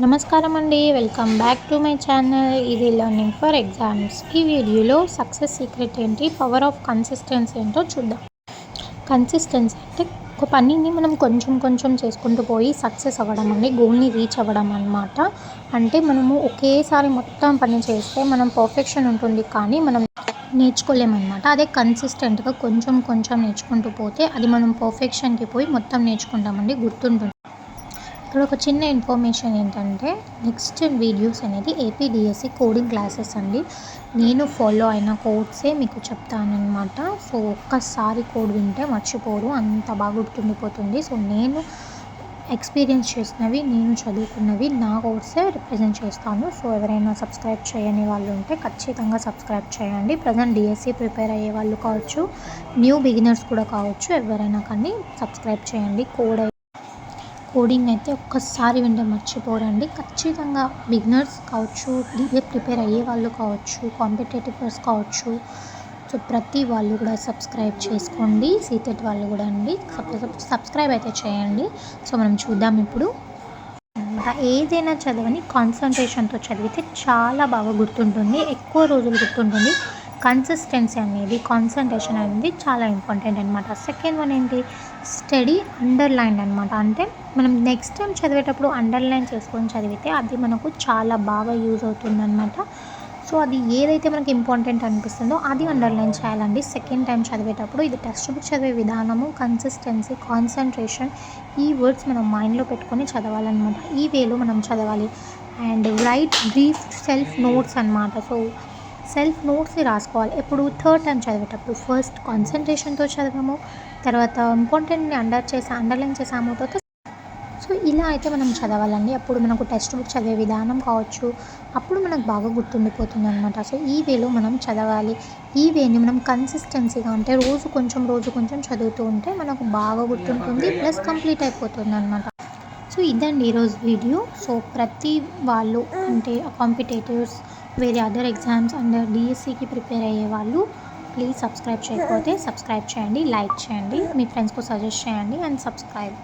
నమస్కారం అండి. Welcome back to my channel. ఇది లెర్నింగ్ ఫర్ ఎగ్జామ్స్. ఈ వీడియోలో సక్సెస్ సీక్రెట్ ఏంటి, పవర్ ఆఫ్ కన్సిస్టెన్సీ ఏంటో చూద్దాం. కన్సిస్టెన్సీ అంటే ఒక పనిని మనం కొంచెం కొంచెం చేసుకుంటూ పోయి సక్సెస్ అవ్వడం అండి, గోల్ని రీచ్ అవ్వడం అన్నమాట. అంటే మనము ఒకేసారి మొత్తం పని చేస్తే మనం పర్ఫెక్షన్ ఉంటుంది, కానీ మనం నేర్చుకోలేమన్నమాట. అదే కన్సిస్టెంట్గా కొంచెం కొంచెం నేర్చుకుంటూ పోతే అది మనం పర్ఫెక్షన్కి పోయి మొత్తం నేర్చుకుంటామండి, గుర్తుంటుంది. ఇక్కడ ఒక చిన్న ఇన్ఫర్మేషన్ ఏంటంటే, నెక్స్ట్ వీడియోస్ అనేది ఏపీడిఎస్సి కోడింగ్ క్లాసెస్ అండి. నేను ఫాలో అయిన కోడ్సే మీకు చెప్తానన్నమాట. సో ఒక్కసారి కోడ్ వింటే మర్చిపోరు, అంత బాగా గుర్తుండిపోతుంది. సో నేను ఎక్స్పీరియన్స్ చేసినవి, నేను చదువుకున్నవి, నా కోర్సే రిప్రజెంట్ చేస్తాను. సో ఎవరైనా సబ్స్క్రైబ్ చేయని వాళ్ళు ఉంటే ఖచ్చితంగా సబ్స్క్రైబ్ చేయండి. ప్రజెంట్ డిఎస్సి ప్రిపేర్ అయ్యే వాళ్ళు కావచ్చు, న్యూ బిగినర్స్ కూడా కావచ్చు, ఎవరైనా కానీ సబ్స్క్రైబ్ చేయండి. కోడింగ్ అయితే ఒక్కసారి వింటే మర్చిపోరండి. ఖచ్చితంగా బిగినర్స్ కావచ్చు, ప్రిపేర్ అయ్యే వాళ్ళు కావచ్చు, కాంపిటేటివ్స్ కావచ్చు, సో ప్రతి వాళ్ళు కూడా సబ్స్క్రైబ్ చేసుకోండి. సీటెట్ వాళ్ళు కూడా అండి సబ్స్క్రైబ్ అయితే చేయండి. సో మనం చూద్దాం ఇప్పుడు. ఏదైనా చదవని కాన్సన్ట్రేషన్తో చదివితే చాలా బాగా గుర్తుంటుంది, ఎక్కువ రోజులు గుర్తుంటుంది. కన్సిస్టెన్సీ అనేది, కాన్సన్ట్రేషన్ అనేది చాలా ఇంపార్టెంట్ అనమాట. సెకండ్ వన్ ఏంటి, స్టడీ అండర్లైన్ అనమాట. అంటే మనం నెక్స్ట్ టైం చదివేటప్పుడు అండర్లైన్ చేసుకొని చదివితే అది మనకు చాలా బాగా యూజ్ అవుతుంది అనమాట. సో అది ఏదైతే మనకి ఇంపార్టెంట్ అనిపిస్తుందో అది అండర్లైన్ చేయాలండి సెకండ్ టైం చదివేటప్పుడు. ఇది టెక్స్ట్ బుక్ చదివే విధానము, కన్సిస్టెన్సీ, కాన్సన్ట్రేషన్, ఈ వర్డ్స్ మనం మైండ్లో పెట్టుకొని చదవాలన్నమాట. ఈ వేలో మనం చదవాలి. And right brief self notes అనమాట. సో సెల్ఫ్ నోట్స్ని రాసుకోవాలి ఎప్పుడు, థర్డ్ టైం చదివేటప్పుడు. ఫస్ట్ కాన్సన్ట్రేషన్తో చదవము, తర్వాత ఇంపార్టెంట్ని అండర్లైన్ చేసాము, తర్వాత సో ఇలా అయితే మనం చదవాలండి. అప్పుడు మనకు టెక్స్ట్ బుక్ చదివే విధానం కావచ్చు, అప్పుడు మనకు బాగా గుర్తుండిపోతుంది అనమాట. సో ఈ వేలో మనం చదవాలి. ఈ వేని మనం కన్సిస్టెన్సీగా, అంటే రోజు కొంచెం చదువుతూ ఉంటే మనకు బాగా గుర్తుంటుంది, ప్లస్ కంప్లీట్ అయిపోతుంది అనమాట. సో ఇదండి ఈరోజు వీడియో. సో ప్రతి వాళ్ళు, అంటే కాంపిటేటివ్స్, వేరే అదర్ ఎగ్జామ్స్ అండ్ డిఎస్సికి ప్రిపేర్ అయ్యే వాళ్ళు ప్లీజ్ సబ్స్క్రైబ్ చేయకపోతే సబ్స్క్రైబ్ చేయండి, లైక్ చేయండి, మీ ఫ్రెండ్స్కు సజెస్ట్ చేయండి అండ్ సబ్స్క్రైబ్.